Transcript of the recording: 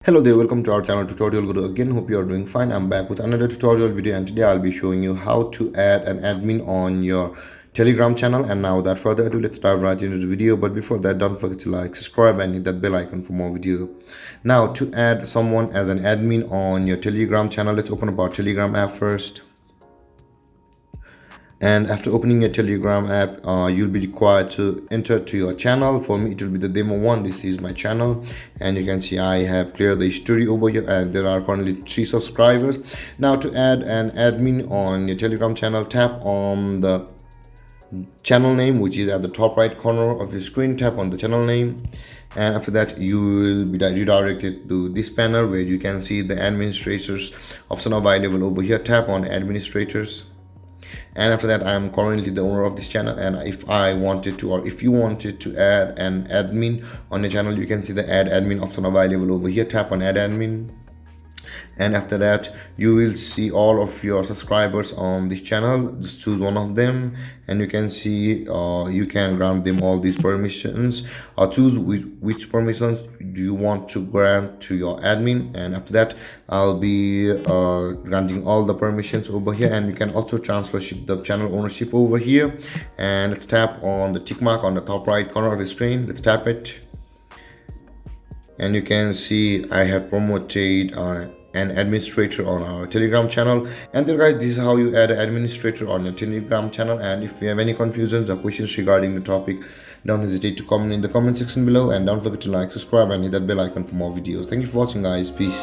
Hello there, welcome to our channel Tutorial Guru again. Hope you are doing fine. I'm back with another tutorial video, and today I'll be showing you how to add an admin on your Telegram channel. And now without further ado, let's dive right into the video. But before that, don't forget to like, subscribe and hit that bell icon for more videos. Now, to add someone as an admin on your Telegram channel, let's open up our Telegram app first. And after opening your Telegram app, you'll be required to enter to your channel. For me, it will be the demo one. This is my channel, and you can see I have cleared the history over here, and there are currently 3 subscribers. Now, to add an admin on your Telegram channel, tap on the channel name, which is at the top right corner of your screen. Tap on the channel name, and after that you will be redirected to this panel where you can see the administrators option available over here. Tap on administrators, and after that I am currently the owner of this channel, and if I wanted to, or if you wanted to add an admin on your channel, you can see the add admin option available over here. Tap on add admin, and after that you will see all of your subscribers on this channel. Just choose one of them, and you can see you can grant them all these permissions, or choose which permissions do you want to grant to your admin. And after that I'll be granting all the permissions over here, and you can also transfer the channel ownership over here. And let's tap on the tick mark on the top right corner of the screen. Let's tap it, and you can see I have promoted an administrator on our Telegram channel. And then guys, this is how you add an administrator on your Telegram channel. And if you have any confusions or questions regarding the topic, don't hesitate to comment in the comment section below, and don't forget to like, subscribe and hit that bell icon for more videos. Thank you for watching guys. Peace.